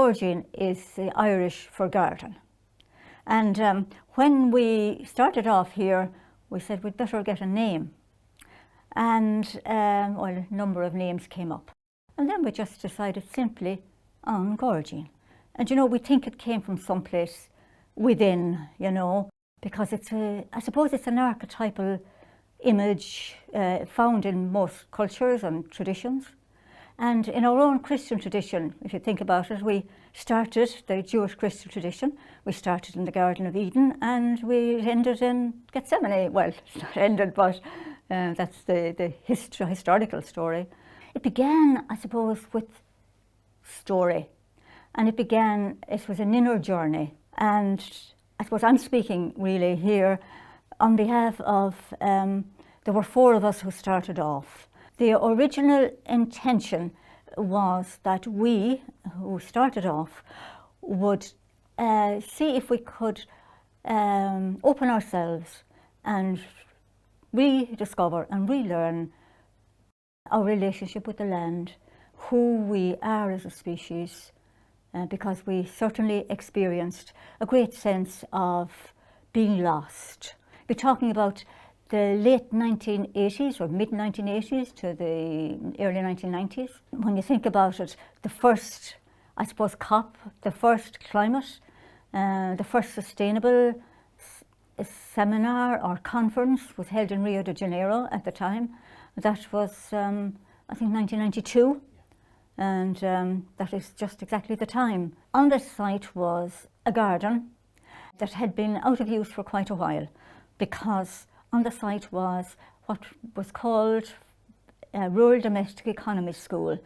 Gáirdín is the Irish for garden. And when we started off here, we said we'd better get a name. And well, a number of names came up. And then we just decided simply An Gáirdín. And you know, we think it came from someplace within, you know, because it's I suppose it's an archetypal image found in most cultures and traditions. And in our own Christian tradition, if you think about it, we started the Jewish Christian tradition. We started in the Garden of Eden and we ended in Gethsemane. Well, it's not ended, but that's the historical story. It began, I suppose, with story. And it was an inner journey. And I suppose I'm speaking really here on behalf of, there were 4 of us who started off. The original intention was that we, who started off, would see if we could open ourselves and rediscover and relearn our relationship with the land, who we are as a species, because we certainly experienced a great sense of being lost. We're talking about the late 1980s or mid-1980s to the early 1990s. When you think about it, the first, I suppose, COP, the first climate, the first sustainable seminar or conference was held in Rio de Janeiro at the time. That was, I think, 1992. And that is just exactly the time. On the site was a garden that had been out of use for quite a while, because on the site was what was called a Rural Domestic Economy School,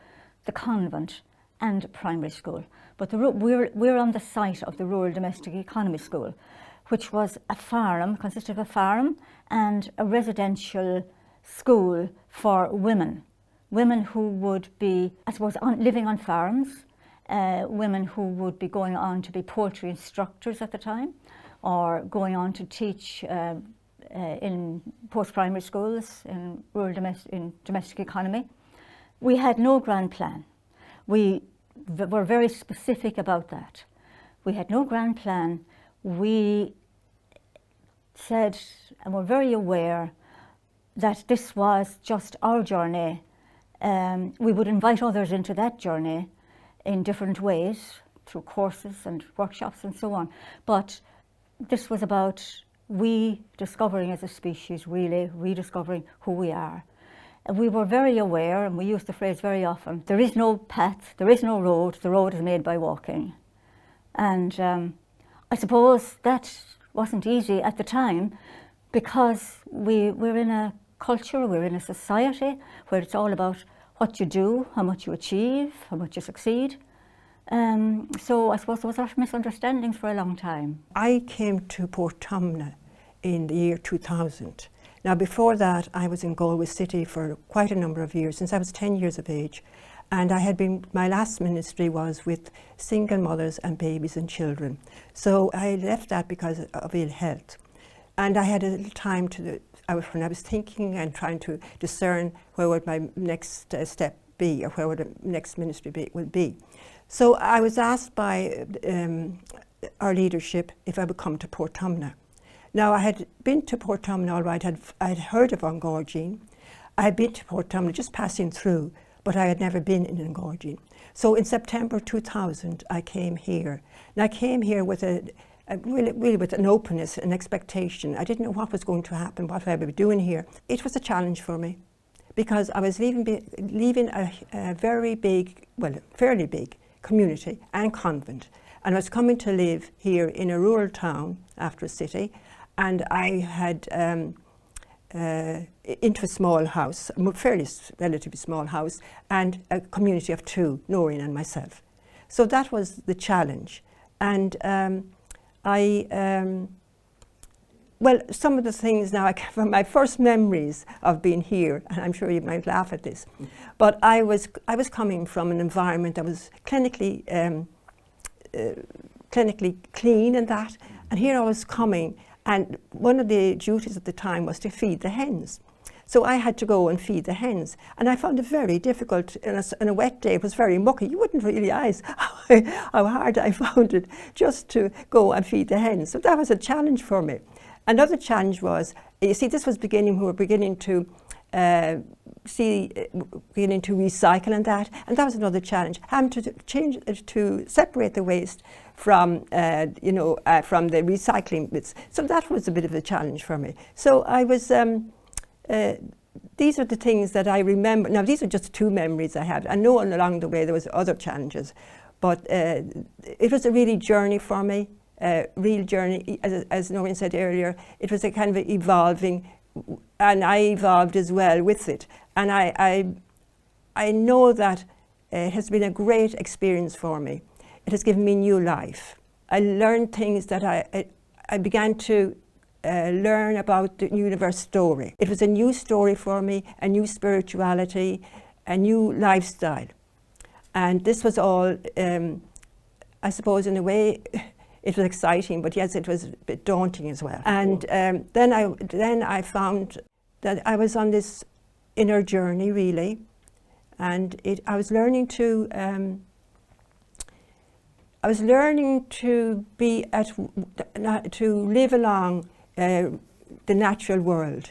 the convent and primary school. But we're on the site of the Rural Domestic Economy School, which was a farm, consisted of a farm and a residential school for women. Women who would be, I suppose, living on farms, women who would be going on to be poultry instructors at the time, or going on to teach in post-primary schools in domestic economy. We had no grand plan. We were very specific about that. We had no grand plan. We said, and were very aware that this was just our journey. We would invite others into that journey in different ways, through courses and workshops and so on. But this was about we discovering as a species, really rediscovering who we are. And we were very aware, and we use the phrase very often, there is no path, there is no road, the road is made by walking. And I suppose that wasn't easy at the time, because we're in a culture, we're in a society where it's all about what you do, how much you achieve, how much you succeed. So I suppose there was a lot of misunderstandings for a long time. I came to Portumna in the year 2000. Now before that I was in Galway City for quite a number of years, since I was 10 years of age. And my last ministry was with single mothers and babies and children. So I left that because of ill health. And I had a little time when I was thinking and trying to discern where would my next step be, or where would the next ministry would be. So I was asked by our leadership if I would come to Portumna. Now I had been to Portumna, all right, I'd heard of An Gáirdín. I had been to Portumna just passing through, but I had never been in An Gáirdín. So in September 2000 I came here. And I came here with really with an openness, an expectation. I didn't know what was going to happen, what I would be doing here. It was a challenge for me, because I was leaving a very big, well, fairly big community and convent, and I was coming to live here in a rural town after a city, and I had into a small house, a relatively small house, and a community of 2, Noreen and myself. So that was the challenge. And well, some of the things now, from my first memories of being here, and I'm sure you might laugh at this, but I was coming from an environment that was clinically clean and that, and here I was coming, and one of the duties at the time was to feed the hens. So I had to go and feed the hens. And I found it very difficult. On a wet day, it was very mucky. You wouldn't realise how hard I found it just to go and feed the hens. So that was a challenge for me. Another challenge was, you see, this was we were beginning to recycle and that was another challenge. Having to separate the waste from from the recycling bits. So that was a bit of a challenge for me. So I was. These are the things that I remember. Now these are just two memories I have. I know along the way there was other challenges, but it was a really journey for me. Real journey, as Noreen said earlier. It was a kind of evolving. And I evolved as well with it. And I know that it has been a great experience for me. It has given me new life. I learned things that I began to learn about the universe story. It was a new story for me, a new spirituality, a new lifestyle. And this was all, I suppose in a way, it was exciting, but yes, it was a bit daunting as well. And then I found that I was on this inner journey, really, and I was learning to live along the natural world,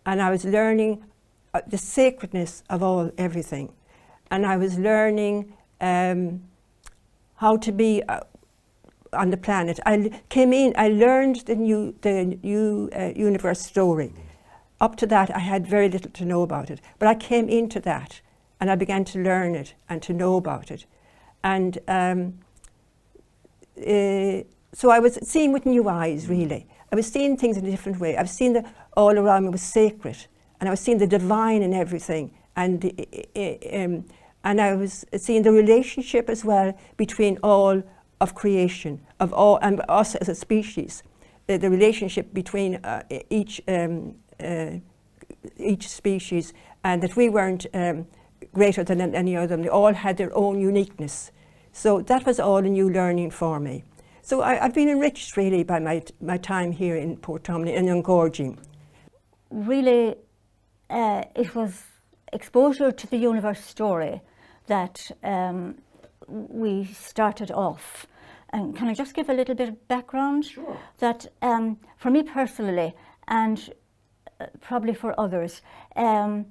and I was learning the sacredness of everything, and I was learning how to be. On the planet. I learned the new universe story. Up to that, I had very little to know about it. But I came into that, and I began to learn it and to know about it. And so I was seeing with new eyes, really. I was seeing things in a different way. I was seeing that all around me was sacred, and I was seeing the divine in everything. And I was seeing the relationship as well between all of creation, of all, and us as a species, the relationship between each species, and that we weren't greater than any other. They all had their own uniqueness. So that was all a new learning for me. So I've been enriched really by my time here in Portumna and An Gáirdín. Really, it was exposure to the universe story that we started off. And can I just give a little bit of background? Sure. That for me personally, and probably for others, in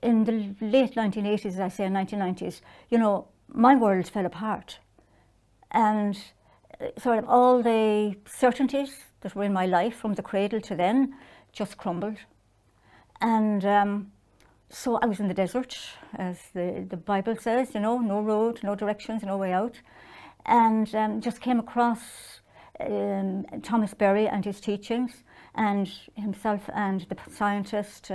the late 1980s, as I say, 1990s, my world fell apart. And sort of all the certainties that were in my life from the cradle to then just crumbled. And so I was in the desert, as the Bible says, no road, no directions, no way out. And just came across Thomas Berry and his teachings, and himself and the scientist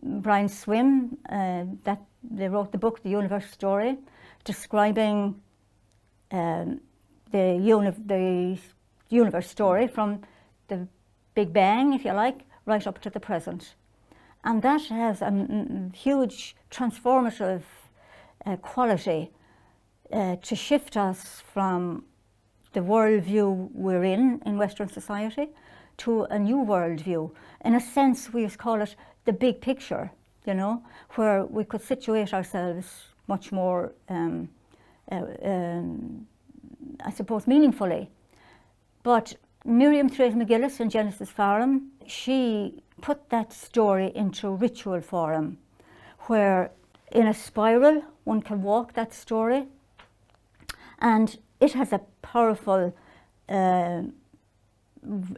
Brian Swim, that they wrote the book, The Universe Story, describing the universe story from the Big Bang, if you like, right up to the present. And that has a huge transformative quality to shift us from the worldview we're in Western society to a new worldview. In a sense, we just call it the big picture, where we could situate ourselves much more, I suppose, meaningfully. But Miriam Therese McGillis in Genesis Forum, she put that story into ritual form, where in a spiral one can walk that story, and it has a powerful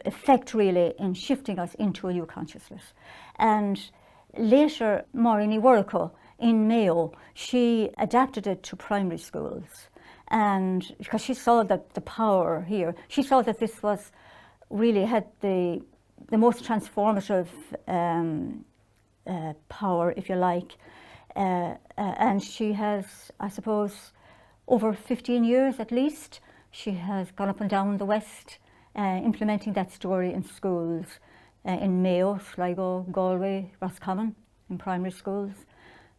effect really in shifting us into a new consciousness. And later, Noreen Lyons in Mayo, she adapted it to primary schools, and because she saw that the power here, she saw that this was really had the most transformative power, if you like, and she has, I suppose, over 15 years at least, she has gone up and down the West, implementing that story in schools, in Mayo, Sligo, Galway, Roscommon, in primary schools.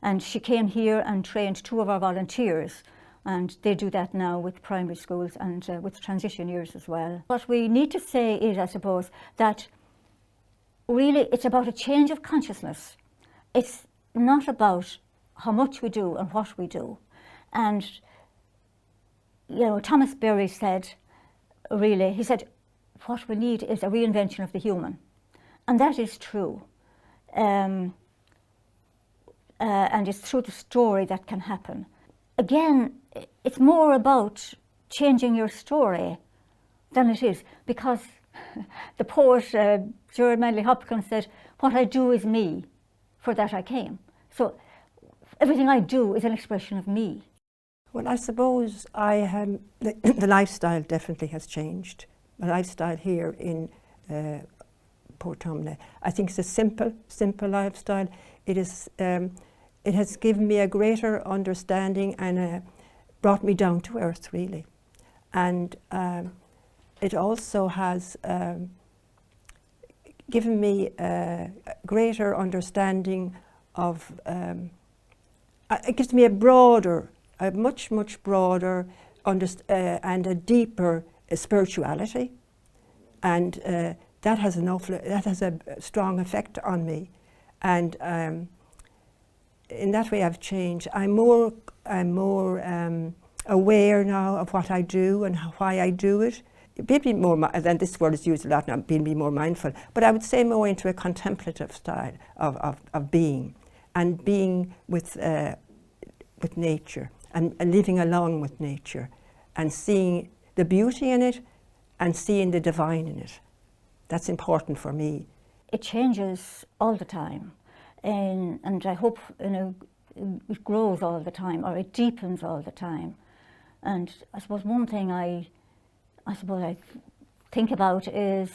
And she came here and trained 2 of our volunteers, and they do that now with primary schools and with transition years as well. What we need to say is, I suppose, that really it's about a change of consciousness. It's not about how much we do and what we do. And, you know, Thomas Berry said, really, he said, what we need is a reinvention of the human. And that is true. And it's through the story that can happen. Again, it's more about changing your story than it is, because the poet Gerard Manley Hopkins said, what I do is me, for that I came. So everything I do is an expression of me. Well, I suppose the lifestyle definitely has changed. My lifestyle here in Portumna, I think it's a simple lifestyle. It has given me a greater understanding and brought me down to earth, really. And it also has given me a greater understanding of, it gives me a much broader and a deeper spirituality. And that has a strong effect on me. And in that way I've changed. I'm more aware now of what I do and why I do it. Maybe more, than this word is used a lot now, being more mindful, but I would say more into a contemplative style of being, and being with nature, and living along with nature, and seeing the beauty in it, and seeing the divine in it. That's important for me. It changes all the time, and I hope, you know, it grows all the time, or it deepens all the time. And I suppose one thing I think about is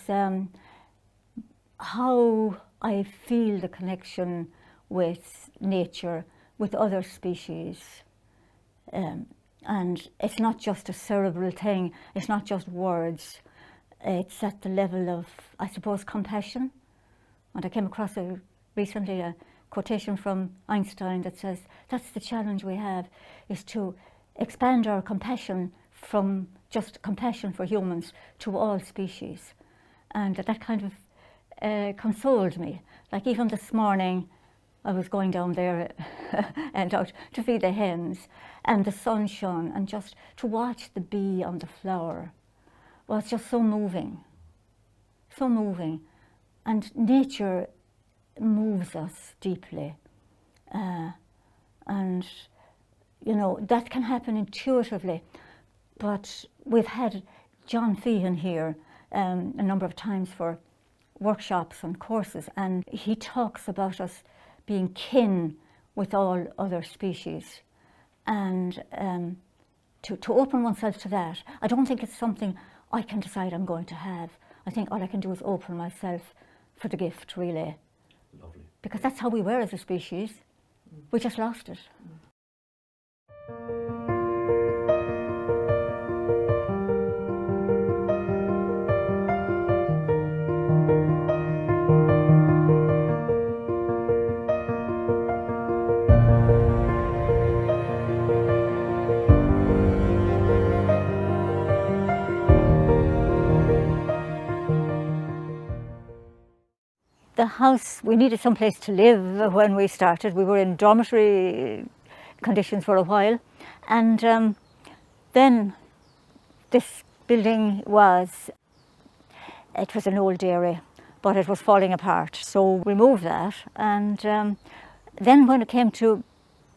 how I feel the connection with nature, with other species. And it's not just a cerebral thing, it's not just words, it's at the level of, I suppose, compassion. And I came across recently a quotation from Einstein that says, that's the challenge we have, is to expand our compassion from just compassion for humans to all species. And that kind of consoled me. Like even this morning, I was going down there and out to feed the hens, and the sun shone, and just to watch the bee on the flower was just so moving, so moving. And nature moves us deeply. And, you know, that can happen intuitively. But we've had John Feehan here a number of times for workshops and courses, and he talks about us being kin with all other species. And to open oneself to that, I don't think it's something I can decide I'm going to have. I think all I can do is open myself for the gift, really. Lovely. Because that's how we were as a species. We just lost it. The house, we needed some place to live when we started. We were in dormitory conditions for a while. And then this building was an old dairy, but it was falling apart. So we moved that. And then when it came to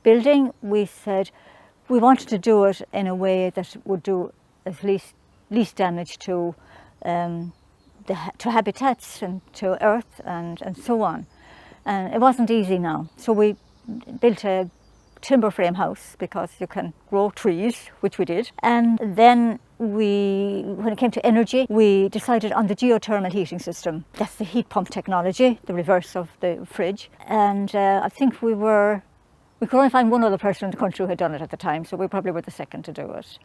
building, we said we wanted to do it in a way that would do as least damage to to habitats and to earth and so on. And it wasn't easy now. So we built a timber frame house because you can grow trees, which we did. And then when it came to energy, we decided on the geothermal heating system. That's the heat pump technology, the reverse of the fridge. And I think we could only find one other person in the country who had done it at the time, so we probably were the second to do it.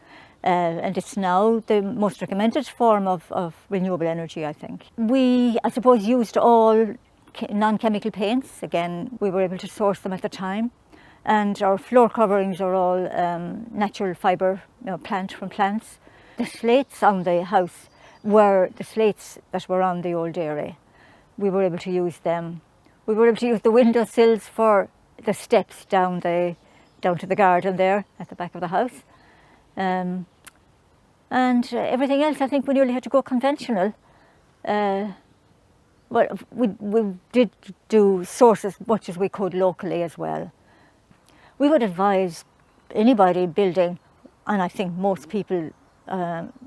And it's now the most recommended form of renewable energy, I think. We, I suppose, used all non-chemical paints. Again, we were able to source them at the time. And our floor coverings are all natural fibre, plant from plants. The slates on the house were the slates that were on the old dairy. we were able to use them. We were able to use the windowsills for the steps down to the garden there at the back of the house. And everything else, I think we nearly had to go conventional. Well, we did source as much as we could locally as well. We would advise anybody building, and I think most people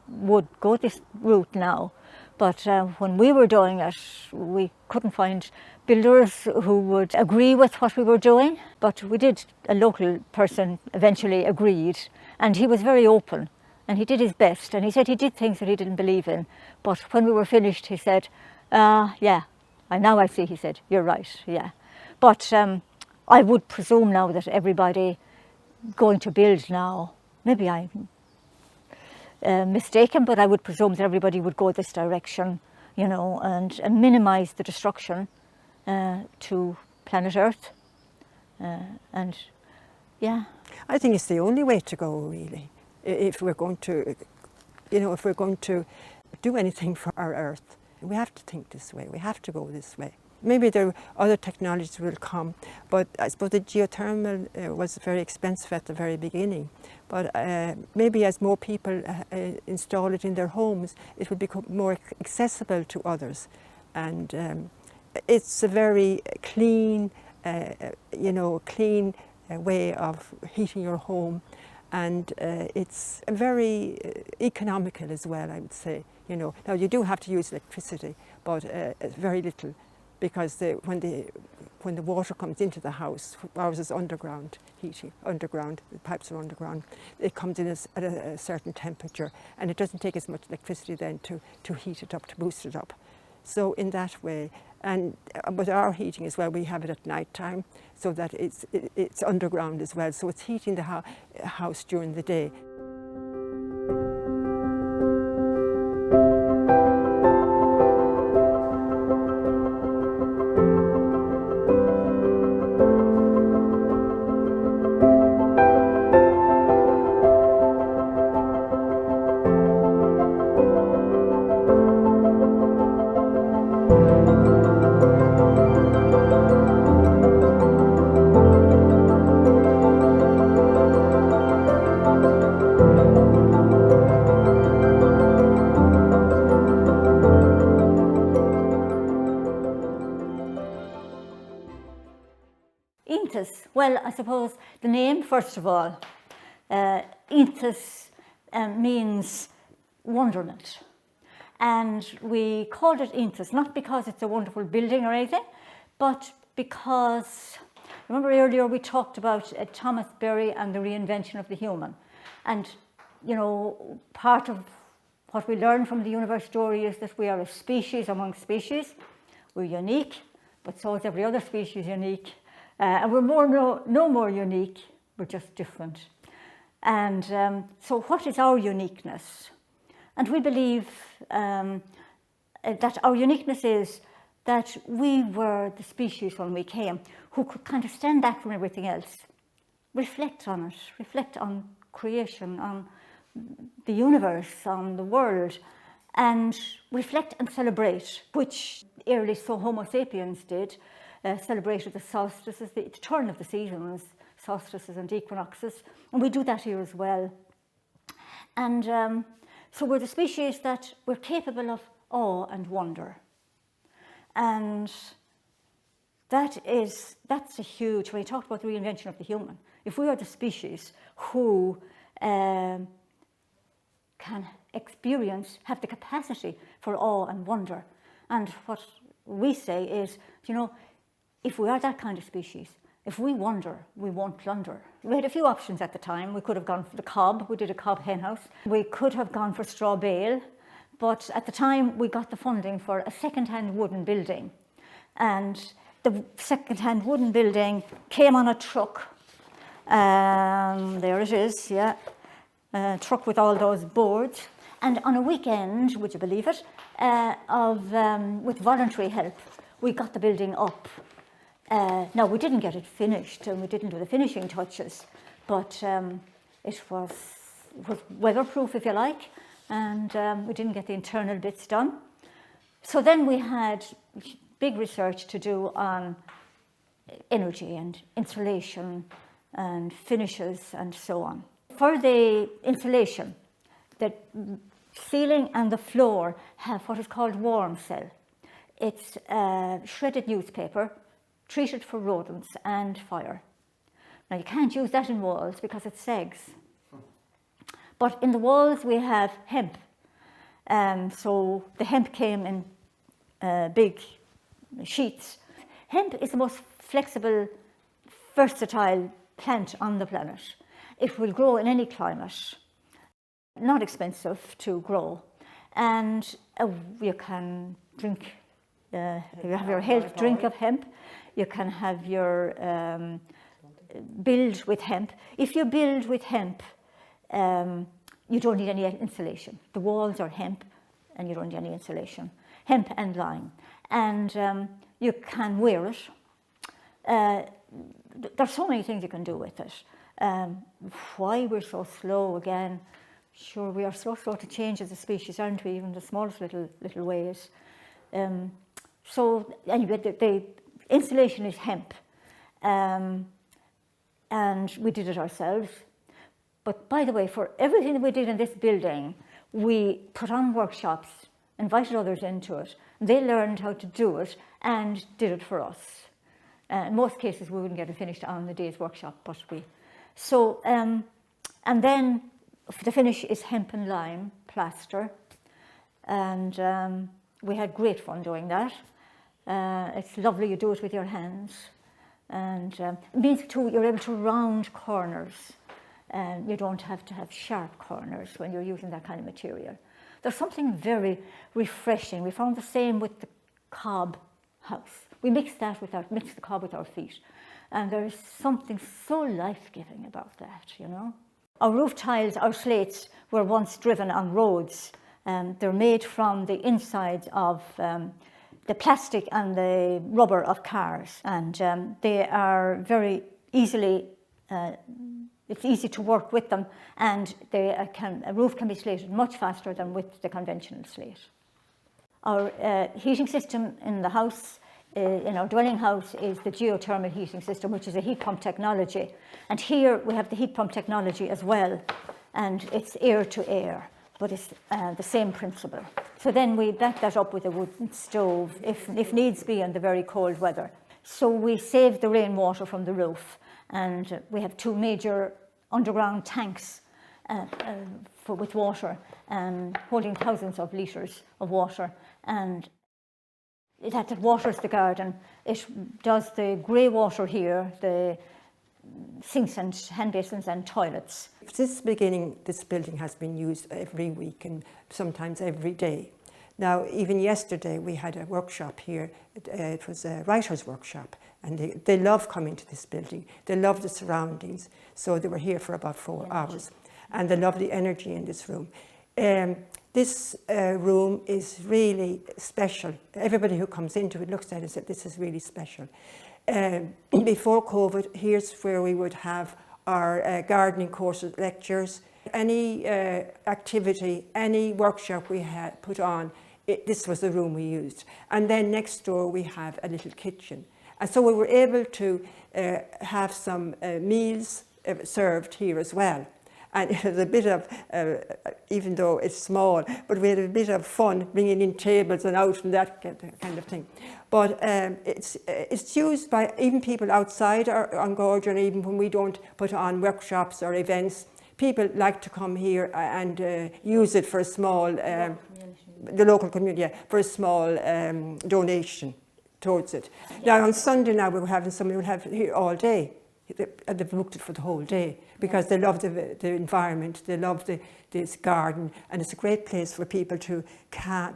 would go this route now, but when we were doing it, we couldn't find builders who would agree with what we were doing, but a local person eventually agreed, and he was very open, and he did his best, and he said he did things that he didn't believe in, but when we were finished he said, yeah, now I see, he said, you're right, yeah. But I would presume now that everybody going to build now, maybe I'm mistaken, but I would presume that everybody would go this direction, you know, and minimise the destruction to planet Earth. And yeah. I think it's the only way to go, really, if we're going to, you know, if we're going to do anything for our Earth. We have to think this way, we have to go this way. Maybe there other technologies will come, but I suppose the geothermal was very expensive at the very beginning. But maybe as more people install it in their homes, it will become more accessible to others. And it's a very clean, clean way of heating your home. And it's very economical as well, I would say. You know, now you do have to use electricity, but very little, because when the water comes into the house, ours is underground heating, the pipes are underground. It comes in at a certain temperature, and it doesn't take as much electricity then to heat it up, to boost it up. So in that way, and with our heating as well, we have it at night time, so that it's underground as well. So it's heating the house during the day. Well, I suppose the name, first of all, Intas means wonderment. And we called it Intas, not because it's a wonderful building or anything, but because, remember earlier we talked about Thomas Berry and the reinvention of the human. And, you know, part of what we learn from the universe story is that we are a species among species. We're unique, but so is every other species unique. And we're no more unique, we're just different. And so what is our uniqueness? And we believe that our uniqueness is that we were the species when we came who could kind of stand back from everything else, reflect on it, reflect on creation, on the universe, on the world, and reflect and celebrate, which early Homo sapiens did. Celebrated the solstices, the turn of the seasons, solstices and equinoxes, and we do that here as well. And so we're the species that we're capable of awe and wonder. And that's a huge, when you talked about the reinvention of the human, if we are the species who can have the capacity for awe and wonder, and what we say is, you know, if we are that kind of species, if we wonder, we won't plunder. We had a few options at the time. We could have gone for the cob. We did a cob hen house. We could have gone for straw bale, but at the time we got the funding for a second-hand wooden building. And the second-hand wooden building came on a truck. There it is, yeah. A truck with all those boards. And on a weekend, would you believe it, with voluntary help, we got the building up. Now, we didn't get it finished, and we didn't do the finishing touches, but it was weatherproof, if you like, and we didn't get the internal bits done. So then we had big research to do on energy and insulation and finishes and so on. For the insulation, the ceiling and the floor have what is called warm cell. It's shredded newspaper treated for rodents and fire. Now you can't use that in walls because it sags. But in the walls we have hemp. So the hemp came in big sheets. Hemp is the most flexible, versatile plant on the planet. It will grow in any climate. Not expensive to grow. And you can drink, you have your health drink of hemp. You can have your build with hemp. If you build with hemp, you don't need any insulation. The walls are hemp and you don't need any insulation. Hemp and lime. And you can wear it. There's so many things you can do with it. Why we're so slow again, sure we are so slow to change as a species, aren't we, even the smallest little ways. So anyway, the insulation is hemp. And we did it ourselves. But by the way, for everything that we did in this building, we put on workshops, invited others into it. They learned how to do it and did it for us. In most cases, we wouldn't get it finished on the day's workshop, but we. So, and then the finish is hemp and lime plaster. And we had great fun doing that. It's lovely, you do it with your hands. And it means too, you're able to round corners. And you don't have to have sharp corners when you're using that kind of material. There's something very refreshing. We found the same with the cob house. We mixed the cob with our feet. And there is something so life-giving about that, you know. Our roof tiles, our slates, were once driven on roads. They're made from the insides of the plastic and the rubber of cars. And they are very easily it's easy to work with them, and a roof can be slated much faster than with the conventional slate. Our heating system in the house, in our dwelling house, is the geothermal heating system, which is a heat pump technology. And here we have the heat pump technology as well, and it's air to air, but it's the same principle. So then we back that up with a wooden stove, if needs be, in the very cold weather. So we save the rainwater from the roof. And we have 2 major underground tanks with water, holding thousands of litres of water. And that waters the garden. It does the grey water here, the sinks and hand basins and toilets. Since the beginning, this building has been used every week and sometimes every day. Now, even yesterday, we had a workshop here. It was a writer's workshop, and they love coming to this building. They love the surroundings, so they were here for about 4 hours. And they love the energy in this room. This room is really special. Everybody who comes into it looks at it and says, this is really special. Before COVID, here's where we would have our gardening courses, lectures, any activity, any workshop we had put on. This was the room we used. And then next door we have a little kitchen. And so we were able to have some meals served here as well. And it was a bit of, even though it's small, but we had a bit of fun bringing in tables and out and that kind of thing. But it's used by even people outside An Gáirdín, even when we don't put on workshops or events. People like to come here and use it for a small, the local community, yeah, for a small donation towards it. Now on Sunday now we were having somebody who would have here all day. They've booked it for the whole day because they love the environment, they love this garden, and it's a great place for people to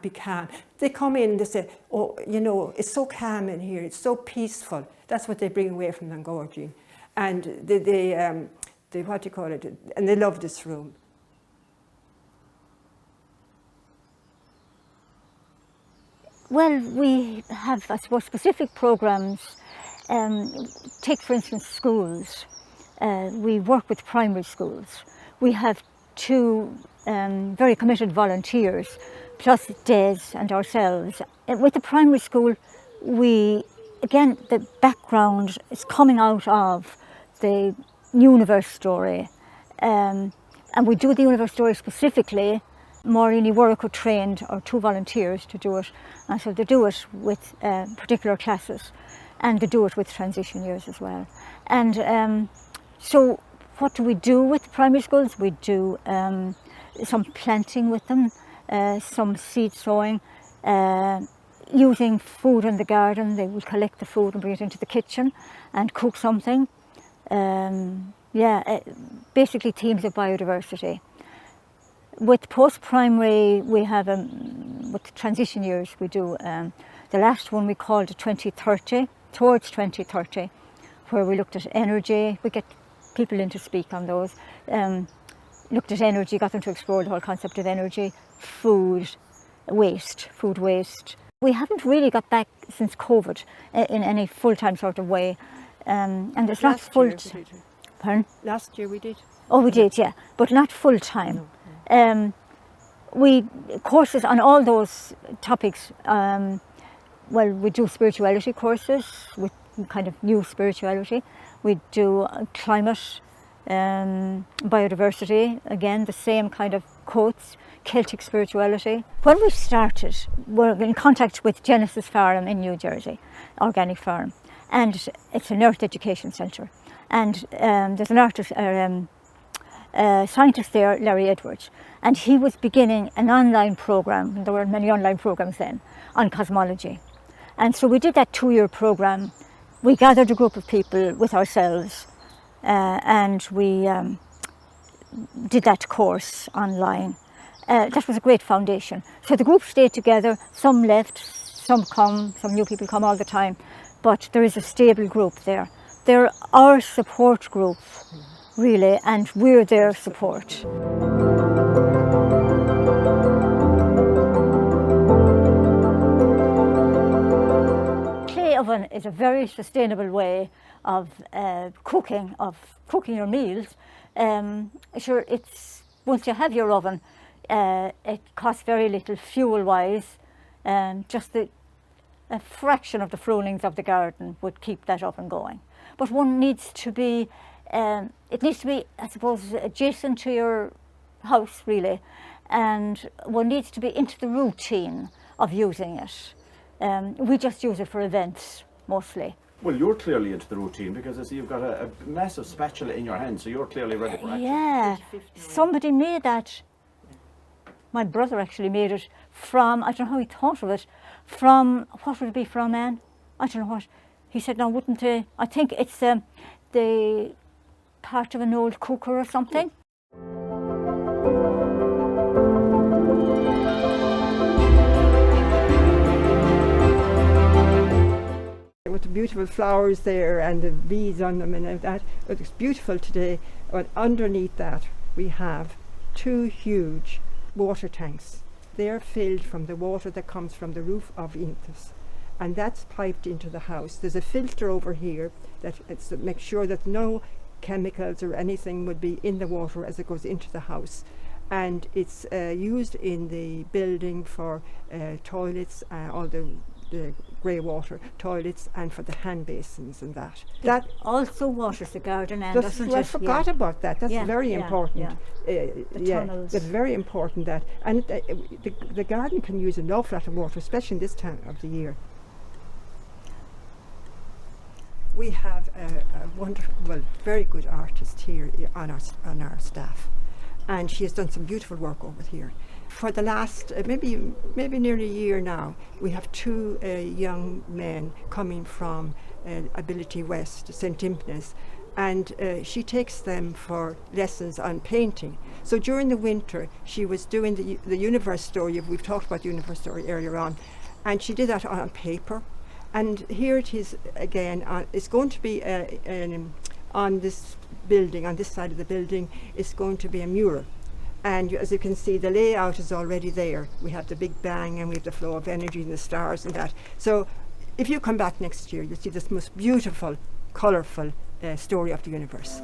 be calm. They come in and they say, oh, you know, it's so calm in here, it's so peaceful. That's what they bring away from An Gáirdín. And they what do you call it, and they love this room. Well, we have, I suppose, specific programs. Take, for instance, schools. We work with primary schools. We have 2 very committed volunteers, plus Des and ourselves. With the primary school, again, the background is coming out of the universe story. And we do the universe story specifically. Noreen Lyons trained our 2 volunteers to do it, and so they do it with particular classes, and they do it with transition years as well. And so what do we do with the primary schools? We do some planting with them, some seed sowing, using food in the garden. They will collect the food and bring it into the kitchen and cook something. Basically themes of biodiversity. With post-primary, we have, with transition years, we do, the last one we called 2030, towards 2030, where we looked at energy. We get people in to speak on those. Looked at energy, got them to explore the whole concept of energy, food waste. We haven't really got back since COVID in any full-time sort of way. And there's not full. Pardon? Last year we did. Oh, we did, yeah, but not full time. No. We courses on all those topics. We do spirituality courses with kind of new spirituality. We do climate, biodiversity. Again, the same kind of quotes. Celtic spirituality. When we started, we're in contact with Genesis Farm in New Jersey, organic farm, and it's an earth education centre. And there's an artist, scientist there, Larry Edwards, and he was beginning an online program, and there were many online programs then, on cosmology. And so we did that 2-year program. We gathered a group of people with ourselves, and we did that course online. That was a great foundation. So the group stayed together, some left, some come, some new people come all the time, but there is a stable group there. They're our support group, really, and we're their support. Clay oven is a very sustainable way of cooking your meals. Sure, it's once you have your oven, it costs very little fuel-wise. Just a fraction of the fruitings of the garden would keep that oven going. But one needs to be, it needs to be, I suppose, adjacent to your house, really, and one needs to be into the routine of using it. We just use it for events, mostly. Well, you're clearly into the routine because I see you've got a massive spatula in your hand, so you're clearly ready for action. Yeah, somebody made that. My brother actually made it from, I don't know how he thought of it, from, what would it be from, Anne? I don't know what. He said, no, wouldn't it? I think it's the part of an old cooker or something. With the beautiful flowers there and the beads on them and that, it looks beautiful today. But underneath that, we have 2 huge water tanks. They're filled from the water that comes from the roof of Intas, and that's piped into the house. There's a filter over here that makes sure that no chemicals or anything would be in the water as it goes into the house. And it's used in the building for toilets, all the grey water toilets, and for the hand basins and that. That also waters the garden, and I forgot about that. That's very important. Tunnels. That's very important. That, and the garden can use an awful lot of water, especially in this time of the year. We have a wonderful, very good artist here on our staff, and she has done some beautiful work over here. For the last maybe nearly a year now, we have 2 young men coming from Ability West, St. Impness, and she takes them for lessons on painting. So during the winter, she was doing the universe story. We've talked about the universe story earlier on, and she did that on paper. And here it is again. It's going to be on this building, on this side of the building, it's going to be a mural. And as you can see, the layout is already there. We have the Big Bang and we have the flow of energy and the stars and that. So if you come back next year, you'll see this most beautiful, colourful story of the universe.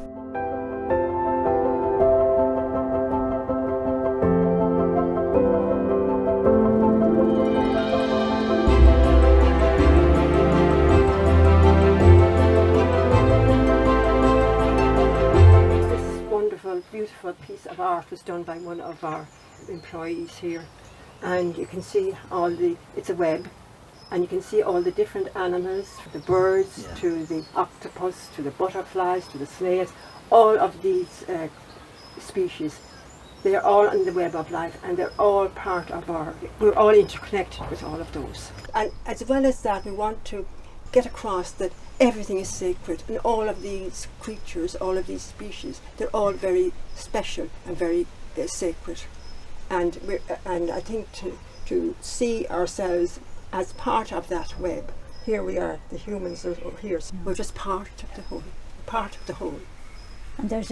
art was done by one of our employees here, and you can see it's a web, and you can see all the different animals, from the birds to the octopus to the butterflies to the snails, all of these species. They're all in the web of life, and they're all part of we're all interconnected with all of those. And as well as that, we want to get across that everything is sacred, and all of these creatures, all of these species, they're all very special and very sacred. And I think to see ourselves as part of that web. Here we are, the humans are here. So we're just part of the whole. And there's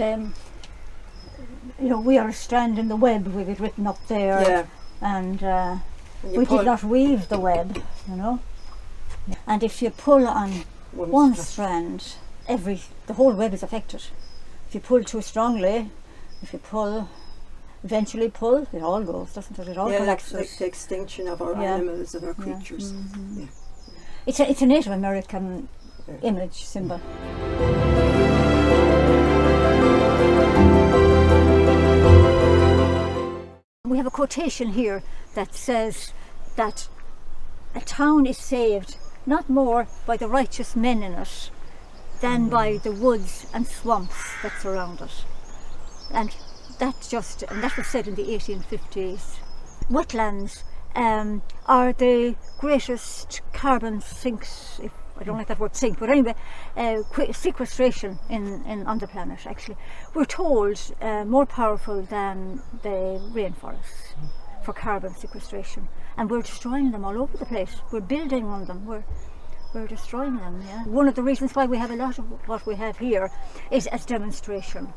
we are a strand in the web, with it written up there. Yeah. And we did not weave the web, And if you pull on one strand, the whole web is affected. If you pull too strongly, eventually pull, it all goes, doesn't it? It all collapses. Like the extinction of our animals, of our creatures. Mm-hmm. Yeah. It's a Native American image, symbol. We have a quotation here that says that a town is saved not more by the righteous men in it than by the woods and swamps that surround it. And that was said in the 1850s. Wetlands are the greatest carbon sinks, I don't like that word sink, but anyway, sequestration on the planet, actually. We're told more powerful than the rainforests for carbon sequestration. And we're destroying them all over the place. We're building on them. We're destroying them, One of the reasons why we have a lot of what we have here is as demonstration,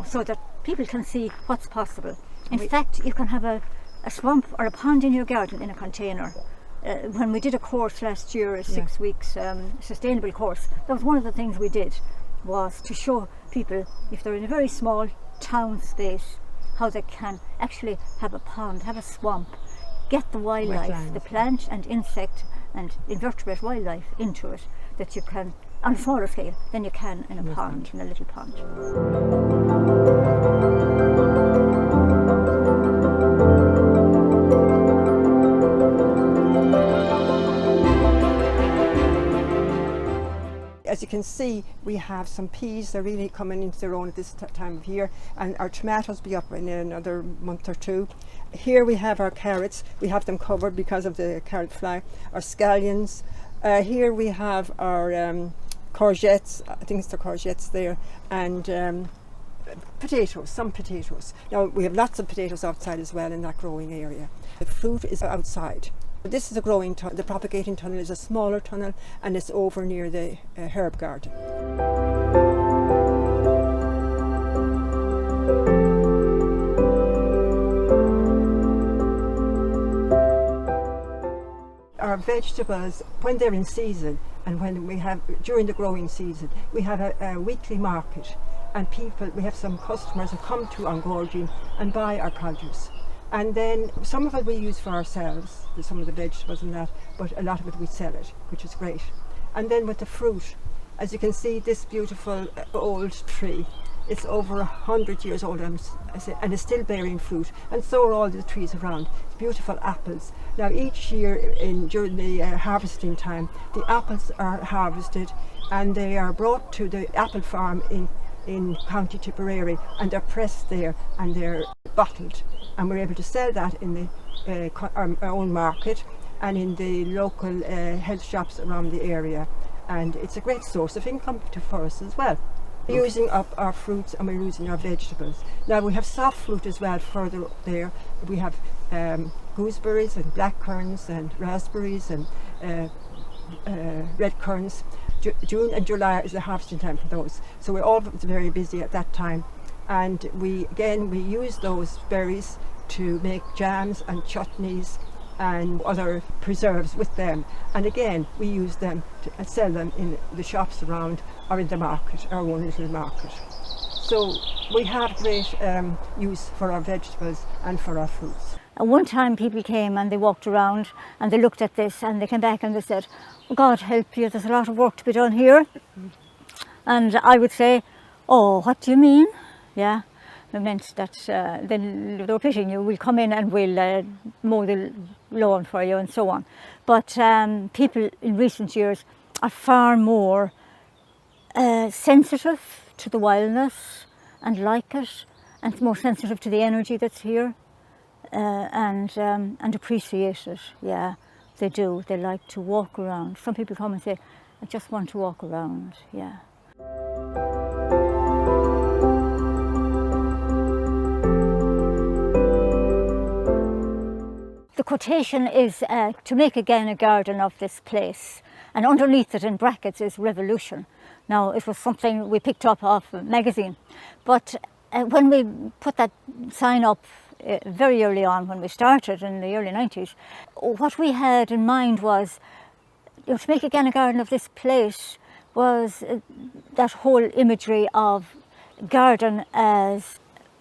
so that people can see what's possible. In fact, you can have a swamp or a pond in your garden in a container. When we did a course last year, a 6 weeks sustainable course, that was one of the things we did, was to show people, if they're in a very small town space, how they can actually have a pond, have a swamp, get the wildlife, the plant and insect and invertebrate wildlife into it, that you can, on a smaller scale, than you can in a pond, in a little pond. As you can see, we have some peas. They're really coming into their own at this time of year, and our tomatoes will be up in another month or two. Here we have our carrots. We have them covered because of the carrot fly. Our scallions. Here we have our courgettes. I think it's the courgettes there, and potatoes. Some potatoes. Now we have lots of potatoes outside as well in that growing area. The fruit is outside. This is a growing tunnel. The propagating tunnel is a smaller tunnel, and it's over near the herb garden. Our vegetables, when they're in season, and when we have during the growing season, we have a weekly market, and we have some customers who come to An Gáirdín and buy our produce. And then some of it we use for ourselves, some of the vegetables and that, but a lot of it we sell it, which is great. And then with the fruit, as you can see, this beautiful old tree, it's over 100 years old and it's still bearing fruit, and so are all the trees around. It's beautiful apples. Now each year during the harvesting time, the apples are harvested and they are brought to the apple farm in County Tipperary, and they're pressed there and they're bottled, and we're able to sell that in our own market and in the local health shops around the area, and it's a great source of income for us as well. We're using up our fruits and we're using our vegetables. Now we have soft fruit as well further up there. We have gooseberries and blackcurrants and raspberries and red currants. June and July is the harvesting time for those, so we're all very busy at that time, and we use those berries to make jams and chutneys and other preserves with them, and again we use them to sell them in the shops around or in the market, our own little market. So we have great use for our vegetables and for our fruits. And one time people came and they walked around and they looked at this and they came back and they said, "Oh, God help you, there's a lot of work to be done here." And I would say, "Oh, what do you mean?" Yeah. It meant that then they were pitching you, we'll come in and we'll mow the lawn for you and so on. But people in recent years are far more sensitive to the wildness and like it, and more sensitive to the energy that's here, and appreciate it. Yeah, they do. They like to walk around. Some people come and say, I just want to walk around. Yeah. The quotation is to make again a garden of this place, and underneath it in brackets is revolution. Now, it was something we picked up off a magazine, but when we put that sign up very early on, when we started in the early 90s, what we had in mind was, to make again a garden of this place was that whole imagery of garden as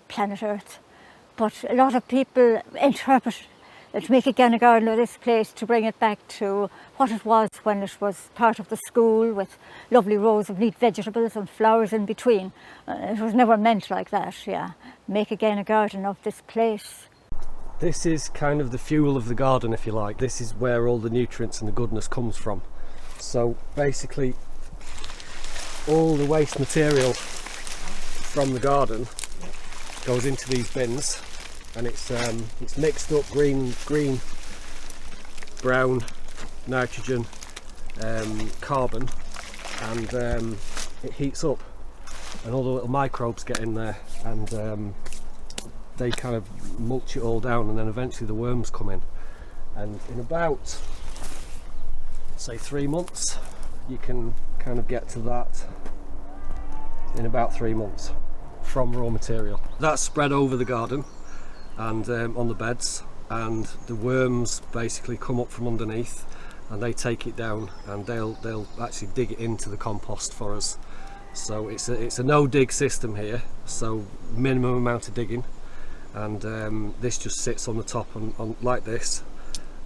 planet Earth. But a lot of people interpret to make again a garden of this place to bring it back to what it was when it was part of the school, with lovely rows of neat vegetables and flowers in between. It was never meant like that, yeah. Make again a garden of this place. This is kind of the fuel of the garden, if you like. This is where all the nutrients and the goodness comes from. So basically, all the waste material from the garden goes into these bins, and it's mixed up green, brown, nitrogen, carbon, and it heats up, and all the little microbes get in there, and they kind of mulch it all down, and then eventually the worms come in, and in about, say, 3 months, you can kind of get to that in about 3 months from raw material. That's spread over the garden and on the beds, and the worms basically come up from underneath, and they take it down, and they'll actually dig it into the compost for us. So it's a no dig system here, so minimum amount of digging, and this just sits on the top on like this,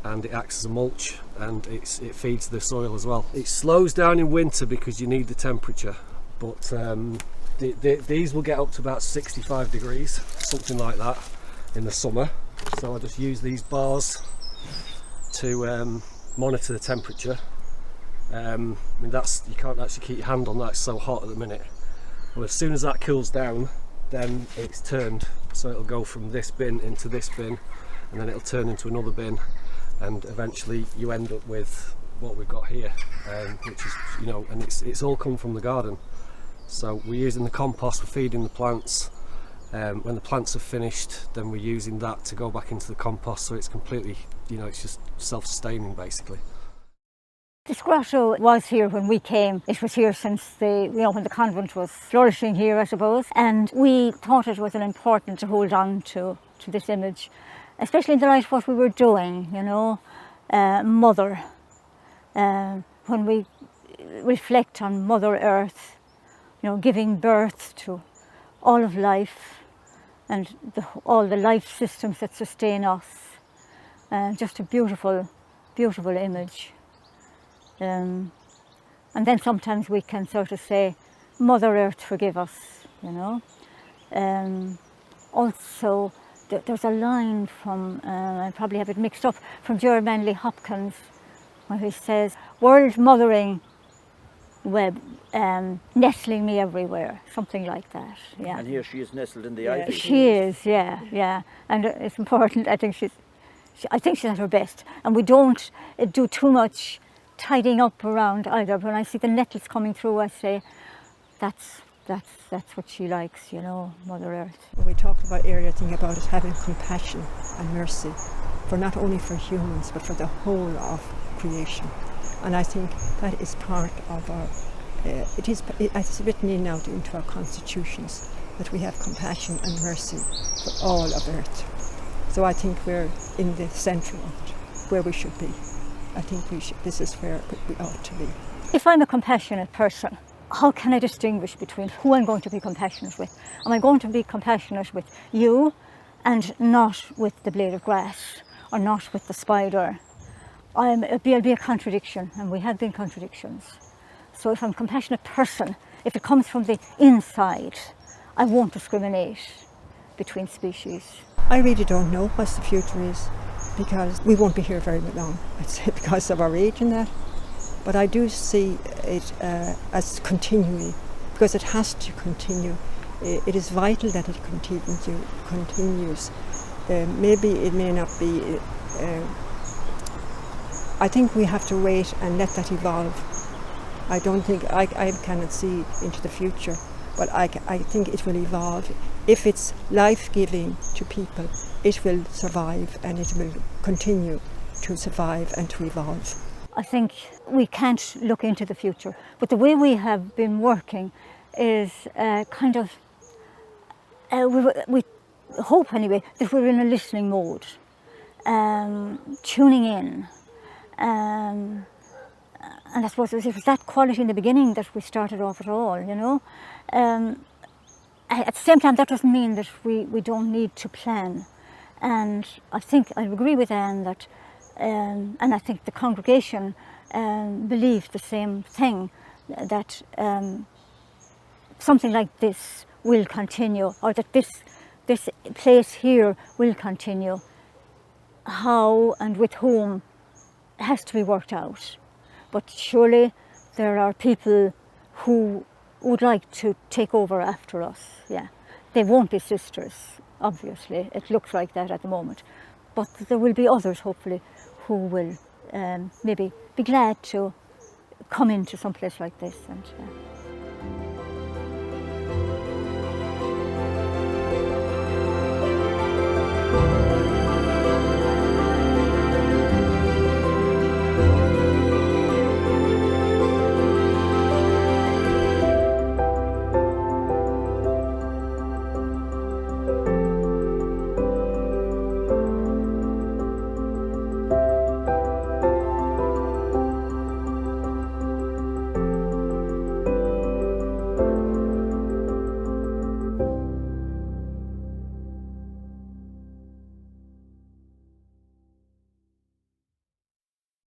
and it acts as a mulch, and it feeds the soil as well. It slows down in winter because you need the temperature, but these will get up to about 65 degrees, something like that, in the summer. So I just use these bars to monitor the temperature. I mean, you can't actually keep your hand on that, it's so hot at the minute. Well, as soon as that cools down, then it's turned, so it'll go from this bin into this bin, and then it'll turn into another bin, and eventually you end up with what we've got here, which is, you know, and it's all come from the garden. So we're using the compost, we're feeding the plants. When the plants are finished, then we're using that to go back into the compost, so it's completely, you know, it's just self-sustaining basically. This grotto was here when we came. It was here since when the convent was flourishing here, I suppose. And we thought it was important to hold on to this image, especially in the light of what we were doing, you know, Mother. When we reflect on Mother Earth, you know, giving birth to all of life, and all the life systems that sustain us. Just a beautiful, beautiful image. And then sometimes we can sort of say, Mother Earth, forgive us, you know. Also, there's a line from, I probably have it mixed up, from Gerard Manley Hopkins, where he says, world mothering web, nestling me everywhere, something like that. Yeah. And here she is nestled in the ivy. She is, yeah. And it's important. I think she's at her best. And we don't do too much tidying up around either. When I see the nettles coming through, I say, that's what she likes, you know, Mother Earth. When we talked about earlier, thinking about it having compassion and mercy for not only for humans but for the whole of creation. And I think that is part of our, it's written in now into our constitutions, that we have compassion and mercy for all of Earth. So I think we're in the centre of it, where we should be. I think this is where we ought to be. If I'm a compassionate person, how can I distinguish between who I'm going to be compassionate with? Am I going to be compassionate with you and not with the blade of grass, or not with the spider? It'll be a contradiction, and we have been contradictions. So if I'm a compassionate person, if it comes from the inside, I won't discriminate. between species. I really don't know what the future is, because we won't be here very long, I'd say, because of our age and that. But I do see it as continuing, because it has to continue. It is vital that it continues. Maybe it may not be. I think we have to wait and let that evolve. I don't think I cannot see into the future, but I think it will evolve. If it's life-giving to people, it will survive, and it will continue to survive and to evolve. I think we can't look into the future, but the way we have been working is kind of, we hope anyway, that we're in a listening mode, tuning in. And I suppose it was that quality in the beginning that we started off at all, you know. At the same time, that doesn't mean that we don't need to plan. And I think I agree with Anne that, and I think the congregation believed the same thing, that something like this will continue, or that this place here will continue. How and with whom has to be worked out. But surely there are people who would like to take over after us, yeah. They won't be sisters, obviously. It looks like that at the moment. But there will be others, hopefully, who will maybe be glad to come into some place like this. And